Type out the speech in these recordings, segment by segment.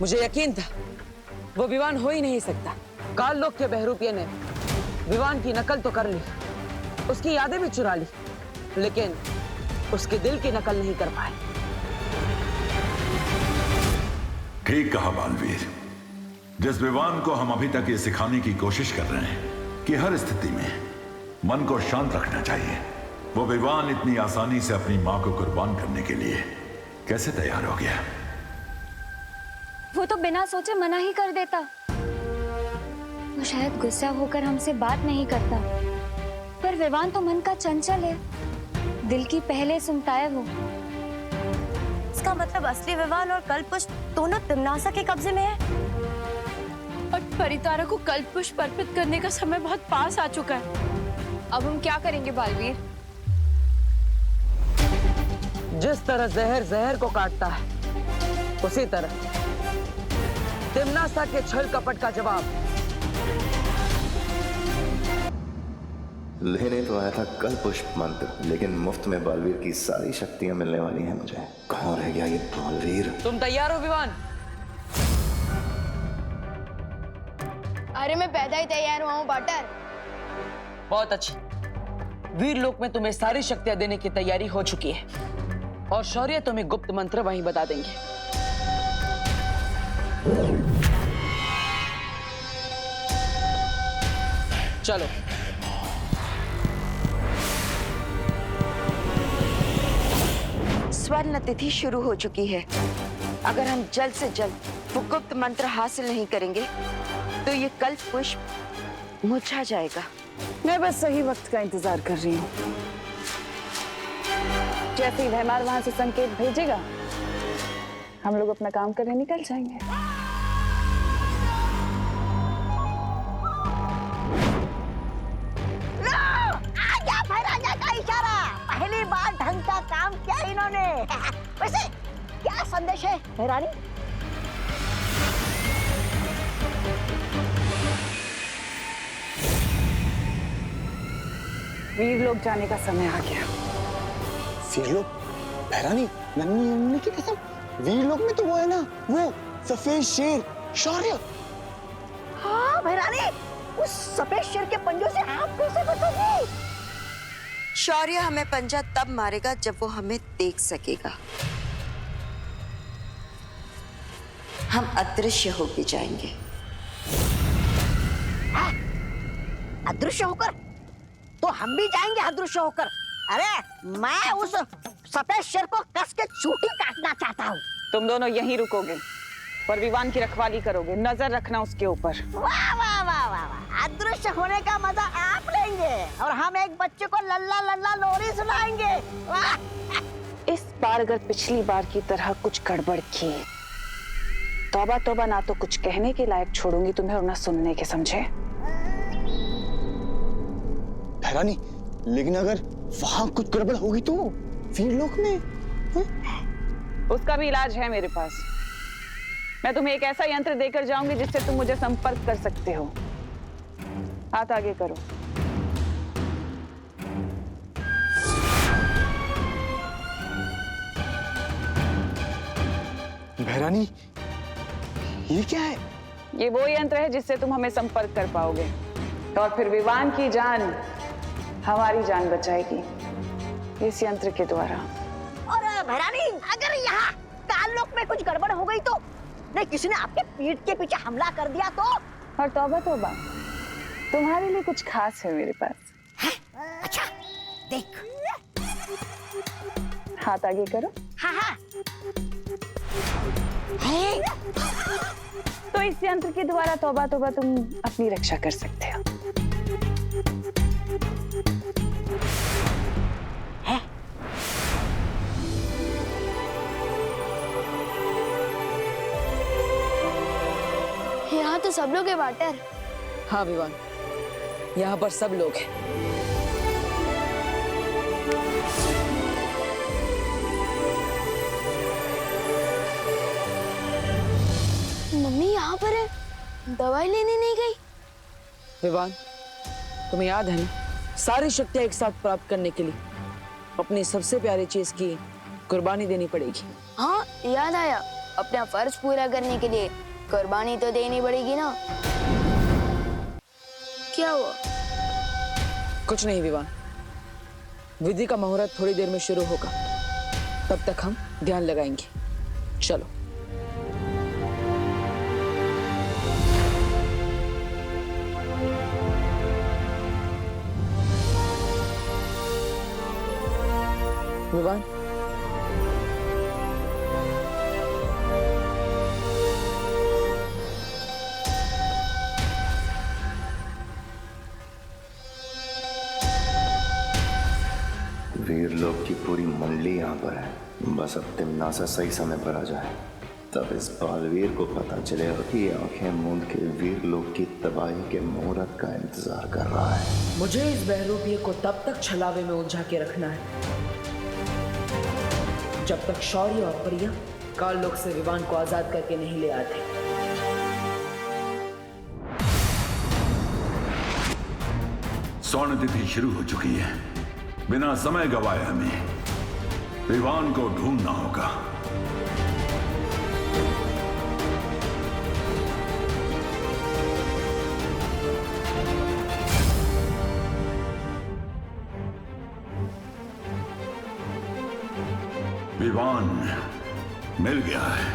मुझे यकीन था वो विवान हो ही नहीं सकता। काल लोक के बहरूपिये ने विवान की नकल तो कर ली, उसकी यादें भी चुरा ली, लेकिन उसके दिल की नकल नहीं कर पाए। ठीक कहा बालवीर। जिस विवान को हम अभी तक ये सिखाने की कोशिश कर रहे हैं कि हर स्थिति में मन को शांत रखना चाहिए, वो विवान इतनी आसानी से अपनी मां को कुर्बान करने के लिए कैसे तैयार हो गया? वो तो बिना सोचे मना ही कर देता। वो शायद गुस्सा होकर हमसे बात नहीं करता, पर विवान तो मन का चंचल है, दिल की पहले सुनता है वो। इसका मतलब असली विवान और कल्पपुष्प दोनों तिम्नासा के कब्जे में है। और परितारा को कल्पपुष्प अर्पित करने का समय बहुत पास आ चुका है। अब हम क्या करेंगे बालवीर? जिस तरह जहर जहर को काटता है, उसी तरह तिम्नासा के छल कपट का जवाब। लेने तो आया था कल्पपुष्प मंत्र, लेकिन मुफ्त में बालवीर की सारी शक्तियां मिलने वाली हैं मुझे। कहाँ रह गया ये बालवीर? तुम तैयार हो विवान? अरे मैं पैदा ही तैयार हुआ हूँ बटर। बहुत अच्छी। वीर लोक में तुम्हें सारी शक्तियां देने की तैयारी हो चुकी है और शौर्य तुम्हें गुप्त मंत्र वहीं बता देंगे। चलो। स्वर्ण तिथि शुरू हो चुकी है। अगर हम जल्द से जल्द वो गुप्त मंत्र हासिल नहीं करेंगे तो ये कल्पपुष्प मुरझा जाएगा। मैं बस सही वक्त का इंतजार कर रही हूँ। जैसे ही भैमार वहां से संकेत भेजेगा, हम लोग अपना काम करने निकल जाएंगे। आजा भैराजा का इशारा। पहली बार ढंग का काम किया इन्होंने। वैसे क्या संदेश है भैरानी? वीर लोग जाने का समय आ गया। वीर लोग? भैरानी, नन्ही की कसम, वीर लोग में तो वो है ना, वो सफेद शेर शौर्य। हाँ भैरानी, उस सफेद शेर के पंजों से आप कैसे बचोगे? शौर्य हमें पंजा तब मारेगा जब वो हमें देख सकेगा। हम अदृश्य होके जाएंगे। अदृश्य होकर? तो हम भी जाएंगे अदृश्य होकर। अरे मैं उस सफेद शेर को कस के चूटी काटना चाहता हूँ। तुम दोनों यहीं रुकोगे और विवान की रखवाली करोगे, नजर रखना उसके ऊपर। वाह वाह वाह वाह वाह, अदृश्य होने का मजा आप लेंगे और हम एक बच्चे को लल्ला लल्ला लोरी सुनाएंगे। वाह! इस बार अगर पिछली बार की तरह कुछ गड़बड़ की, तौबा तौबा, ना तो कुछ कहने के लायक छोड़ूंगी तुम्हें और ना सुनने के, समझे? भैरानी, लेकिन अगर वहां कुछ गड़बड़ होगी तो वीर लोक में? उसका भी इलाज है मेरे पास। मैं तुम्हें एक ऐसा यंत्र देकर जाऊंगी जिससे तुम मुझे संपर्क कर सकते हो। हाथ आगे करो। भैरानी, ये क्या है? ये वो यंत्र है जिससे तुम हमें संपर्क कर पाओगे और फिर विवान की जान हमारी जान बचाएगी इस यंत्र के द्वारा। और भैरानी, अगर यहाँ काललोक में कुछ गड़बड़ हो गई तो? नहीं, किसी ने आपके पीठ के पीछे हमला कर दिया तो? और तौबा तौबा, तुम्हारे लिए कुछ खास है मेरे पास। है? अच्छा, देख। हाथ आगे करो। हाँ हाँ। है? तो इस यंत्र के द्वारा तौबा तौबा तुम अपनी रक्षा कर सकते हो। यहाँ तो सब लोग हैं वाटर। हाँ विवान, यहाँ पर सब लोग हैं। मम्मी यहाँ पर है, दवाई लेने नहीं गई। विवान, तुम्हें याद है ना, सारी शक्तियां एक साथ प्राप्त करने के लिए अपनी सबसे प्यारी चीज की कुर्बानी देनी पड़ेगी। हाँ याद आया, अपना फर्ज पूरा करने के लिए कुर्बानी तो देनी पड़ेगी ना। क्या हुआ? कुछ नहीं विवान, विधि का मुहूर्त थोड़ी देर में शुरू होगा, तब तक हम ध्यान लगाएंगे। चलो। विवान, वीर लोग की पूरी मंडली यहाँ पर है। बस अब तिमनासा सही समय पर आ जाए, तब इस बालवीर को पता चलेगा कि आंखें मूंद के वीर लोग की तबाही के मुहूर्त का इंतजार कर रहा है। मुझे इस बहरूपिये को तब तक छलावे में उलझा के रखना है जब तक शौर्य और प्रिया काल लोक से विवान को आजाद करके नहीं ले आते। स्वर्ण तिथि शुरू हो चुकी है। बिना समय गवाए हमें विवान को ढूंढना होगा। विवान मिल गया है।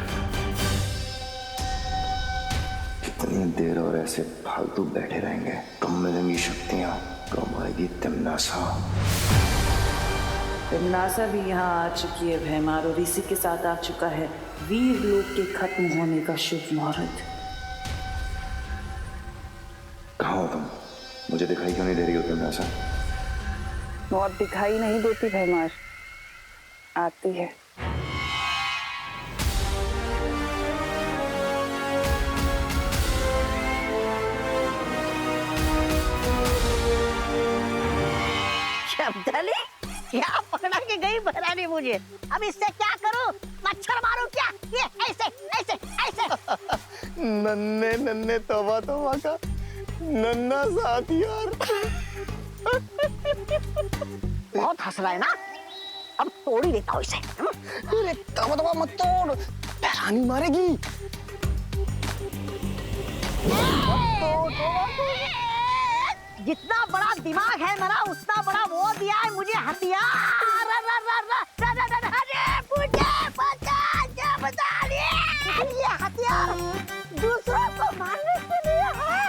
कितनी देर और ऐसे फालतू बैठे रहेंगे? कम मिलेंगी शक्तियां, कम आएगी तिमनासा। तिमनासा भी यहाँ आ चुकी है भैमार, और इसी के साथ आ चुका है वीर लोक के खत्म होने का शुभ मुहूर्त। कहाँ हो तुम? मुझे दिखाई क्यों नहीं दे रही हो तिमनासा? वो अब दिखाई नहीं देती भैमार, आती है। शब्दली, क्या पकड़ा के गई भैरानी मुझे? अब इससे क्या करूं? मच्छर मारूं क्या? ये ऐसे ऐसे ऐसे। नन्हे नन्हे तौबा तौबा का नन्हा सा हथियार। बहुत हंस रहा है ना? अब तोड़ ही लेता हूँ इसे। अरे तौबा तौबा मत तोड़, भैरानी मारेगी। जितना बड़ा दिमाग है मेरा, उतना बड़ा वो दिया है मुझे हथियार। ये हथियार दूसरों को मारने के लिए है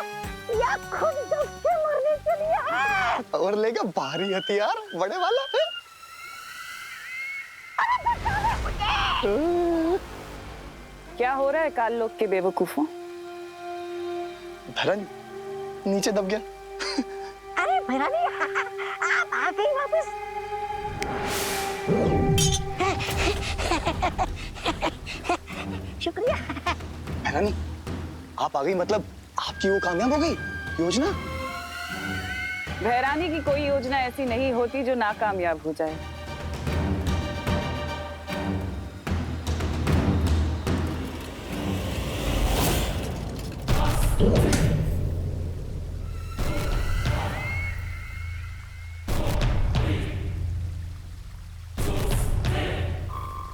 या खुद दब के मरने के लिए है? और लेगा भारी हथियार, बड़े वाला है। क्या हो रहा है काल लोक के बेवकूफों? भैरानी नीचे दब गया। अरे भैरानी, आप आ गई वापस। शुक्रिया। भैरानी आप आ गई, मतलब आपकी वो कामयाब हो गई योजना? भैरानी की कोई योजना ऐसी नहीं होती जो नाकामयाब हो जाए।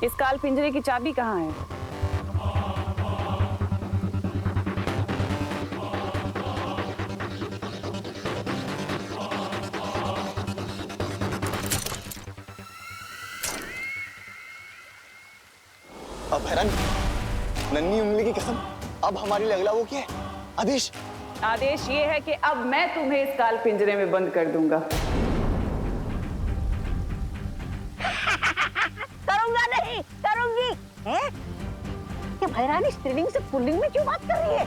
इस काल पिंजरे की चाबी कहाँ है? अब भैरानी, नन्ही उंगली की कसम, अब हमारी लिए अगला वो क्या है? आदेश। आदेश ये है कि अब मैं तुम्हें इस काल पिंजरे में बंद कर दूंगा। करूंगा नहीं, करूंगी। हैं? ये भैरानी स्त्रीलिंग से पुल्लिंग में क्यों बात कर रही है?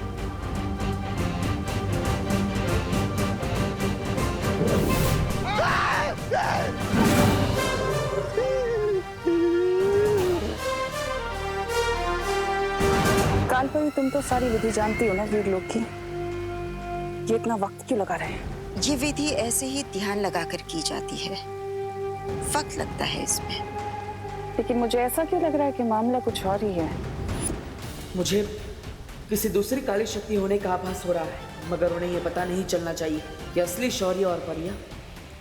काल पर तुम तो सारी विधि जानती हो ना वीर लोग की, ये इतना वक्त क्यों लगा रहे हैं? ये विधि ऐसे ही ध्यान लगाकर की जाती है, वक्त लगता है इसमें। लेकिन मुझे ऐसा क्यों लग रहा है कि मामला कुछ और ही है? मुझे किसी दूसरी काली शक्ति होने का आभास हो रहा है, मगर उन्हें ये पता नहीं चलना चाहिए कि असली शौर्य और परिया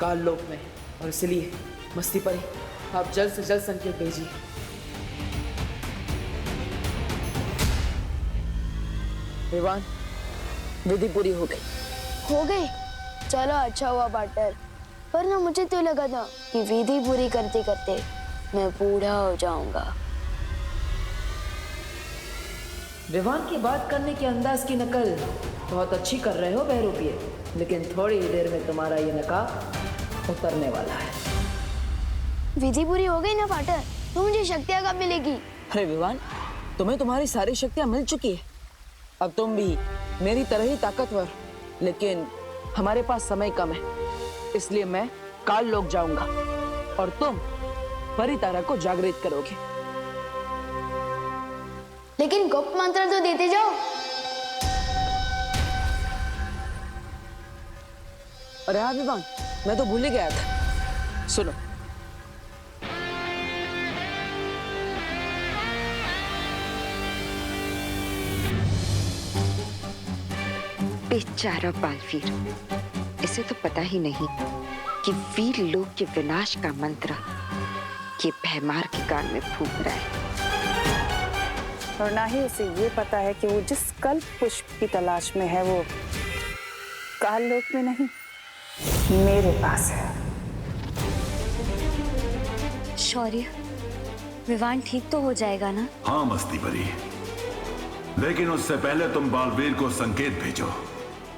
काल लोक में है। और इसलिए मस्ती परी, आप जल्द से जल्द संकेत भेजिए। विवान, विधि पूरी हो गई। हो गई? चलो अच्छा हुआ पार्टनर, पर ना मुझे तो लगा था कि विधि पूरी करते करते मैं बूढ़ा हो जाऊंगा। विवान की बात करने के अंदाज की नकल बहुत अच्छी कर रहे हो बहरूपिये, लेकिन थोड़ी ही देर में तुम्हारा ये नकाब उतरने वाला है। विधि पूरी हो गई ना पार्टनर, तो मुझे शक्तियाँ कब मिलेगी? अरे विवान, तुम्हें तुम्हारी सारी शक्तियां मिल चुकी है। अब तुम भी मेरी तरह ही ताकतवर, लेकिन हमारे पास समय कम है, इसलिए मैं काल लोक जाऊंगा और तुम परितारा को जागृत करोगे। लेकिन गुप्त मंत्र तो देते जाओ। अरे हाँ विवान, मैं तो भूल ही गया था। सुनो, बेचारा बालवीर, इसे तो पता ही नहीं कि वीर लोक के विनाश का मंत्र ये भैमार के कान में फूंक रहा है। और ना ही उसे ये पता है कि वो जिस कल्प पुष्प की तलाश में है वो काल लोक में नहीं, मेरे पास है। शौर्य, विवान ठीक तो हो जाएगा ना? हाँ मस्ती परी, लेकिन उससे पहले तुम बालवीर को संकेत भेजो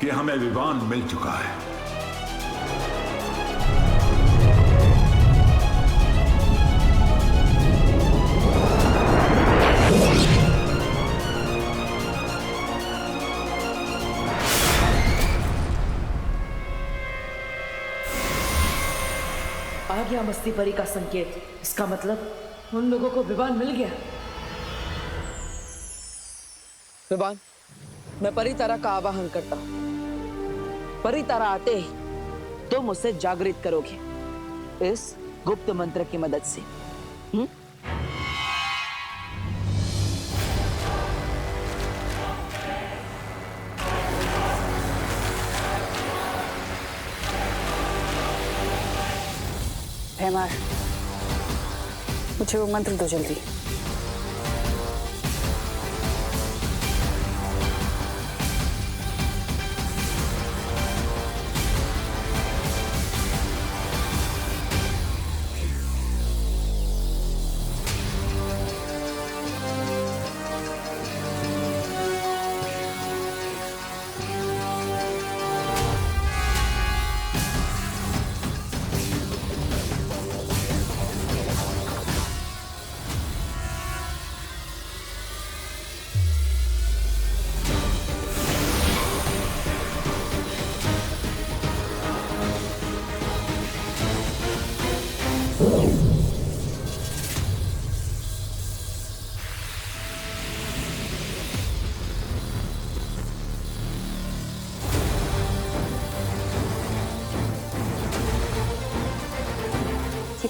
कि हमें विवान मिल चुका है। आ गया मस्ती परी का संकेत। इसका मतलब उन लोगों को विवान मिल गया। विवान, मैं परितारा का आवाहन करता हूं। परितारा आते ही तुम उसे जागृत करोगे इस गुप्त मंत्र की मदद से। भैमार, मुझे वो मंत्र दो जल्दी।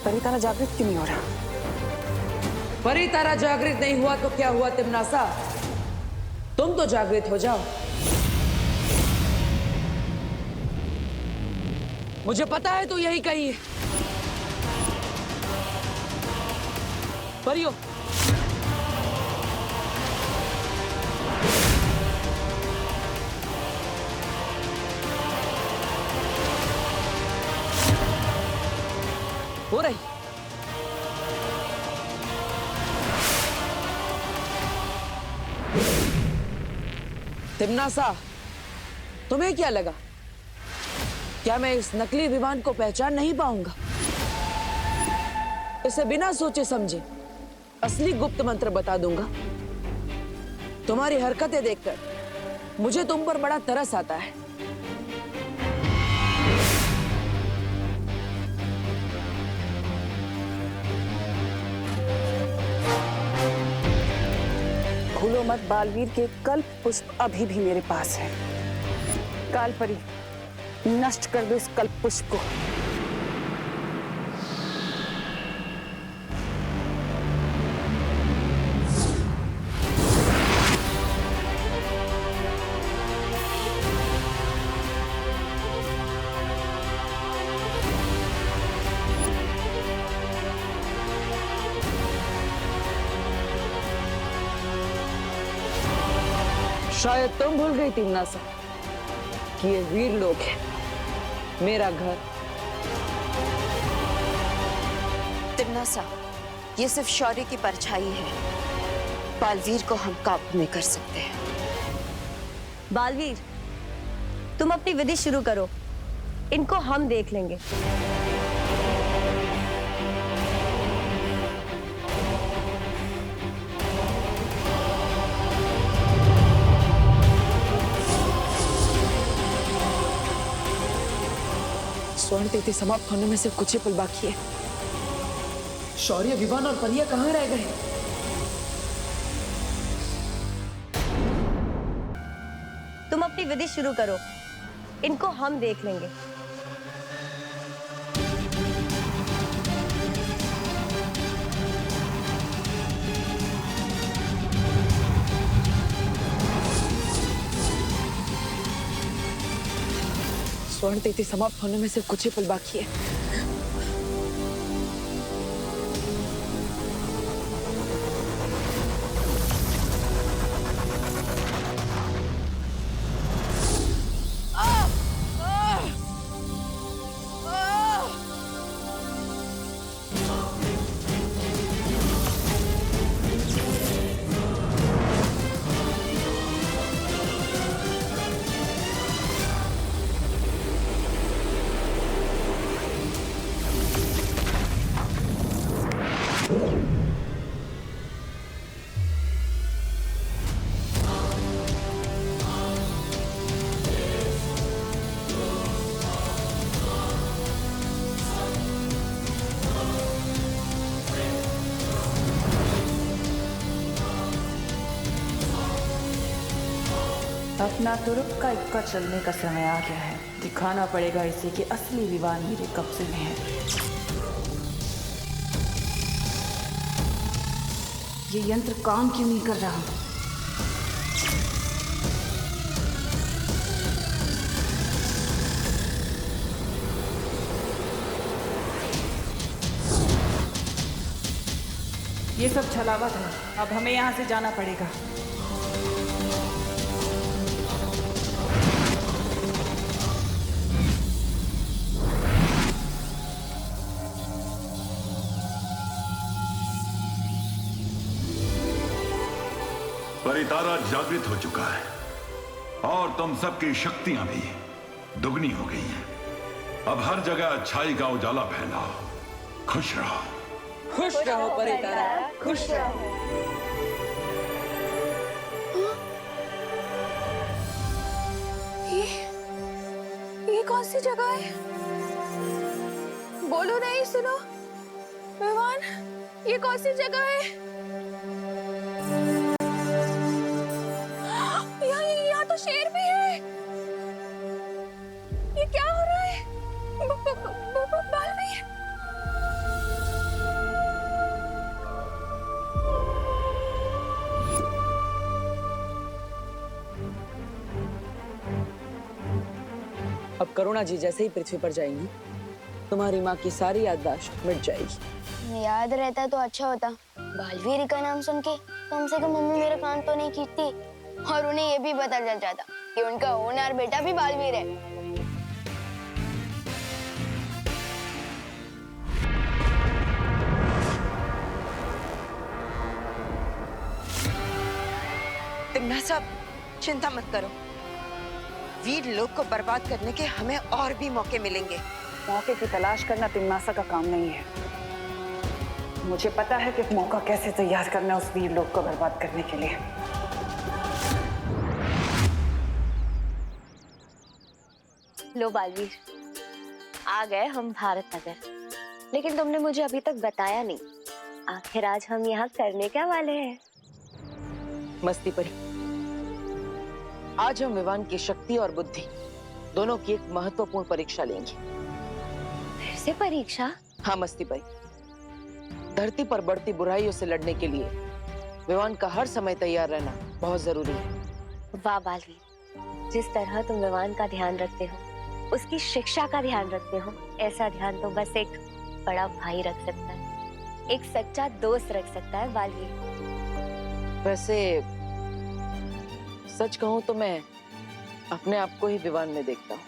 परितारा जागृत क्यों नहीं हो रहा? परितारा जागृत नहीं हुआ तो क्या हुआ तिमनासा? तुम तो जागृत हो जाओ। मुझे पता है तू यही कही है। परियो, हो रही। तिमनासा, तुम्हें क्या लगा? क्या मैं इस नकली विमान को पहचान नहीं पाऊंगा? इसे बिना सोचे समझे असली गुप्त मंत्र बता दूंगा। तुम्हारी हरकतें देखकर मुझे तुम पर बड़ा तरस आता है। भूलो मत, बालवीर के कल्प पुष्प अभी भी मेरे पास है। काल परी, नष्ट कर दो इस कल्प पुष्प को। शायद तुम भूल गई तिम्नासा कि ये वीर लोग है, मेरा घर। तिम्नासा, ये सिर्फ शौर्य की परछाई है। बालवीर को हम काबू में कर सकते हैं। बालवीर, तुम अपनी विधि शुरू करो, इनको हम देख लेंगे। स्वर्ण तिथि समाप्त होने में सिर्फ कुछ ही पल बाकी है। शौर्य, विवान और परिया कहाँ रह गए? तुम अपनी विधि शुरू करो, इनको हम देख लेंगे। स्वर्ण तिथि समाप्त होने में सिर्फ कुछ ही पल बाकी है। अपना तुरुप का इक्का चलने का समय आ गया है। दिखाना पड़ेगा इसे कि असली विवान मेरे कब्जे में है। ये यंत्र काम क्यों नहीं कर रहा? ये सब छलावत है। अब हमें यहाँ से जाना पड़ेगा। परितारा जागृत हो चुका है और तुम सबकी शक्तियां भी दुगनी हो गई हैं। अब हर जगह अच्छाई का उजाला फैलाओ। खुश रहो। खुश रहो परितारा, खुश रहो। ये कौन सी जगह है? बोलो नहीं, सुनो विवान, ये कौन सी जगह है? यहाँ तो शेर भी है। ये क्या हो रहा है? बालवीर, अब करुणा जी जैसे ही पृथ्वी पर जाएंगी, तुम्हारी माँ की सारी याददाश्त मिट जाएगी। याद रहता तो अच्छा होता। बालवीर का नाम सुन के कम से कम मम्मी मेरा कान तो नहीं खींचती और उन्हें ये भी पता चल जाता कि उनका होनहार बेटा भी बालवीर है। तिम्नासा, चिंता मत करो। वीर लोग को बर्बाद करने के हमें और भी मौके मिलेंगे। मौके की तलाश करना तिम्नासा का काम नहीं है। मुझे पता है कि मौका कैसे तैयार करना है उस वीर लोग को बर्बाद करने के लिए। लो बालवीर, आ गए हम भारत नगर। लेकिन तुमने मुझे अभी तक बताया नहीं, आखिर आज हम यहाँ करने क्या वाले हैं? मस्ती परी, आज हम विवान की शक्ति और बुद्धि दोनों की एक महत्वपूर्ण परीक्षा लेंगे। फिर से परीक्षा? हाँ मस्ती परी, धरती पर बढ़ती बुराइयों से लड़ने के लिए विवान का हर समय तैयार रहना बहुत जरूरी है। वाह बालवीर, जिस तरह तुम विवान का ध्यान रखते हो, उसकी शिक्षा का ध्यान रखते हो, ऐसा ध्यान तो बस एक बड़ा भाई रख सकता है, एक सच्चा दोस्त रख सकता है बालवीर। वैसे सच कहूं तो मैं अपने आप को ही विवान में देखता हूँ।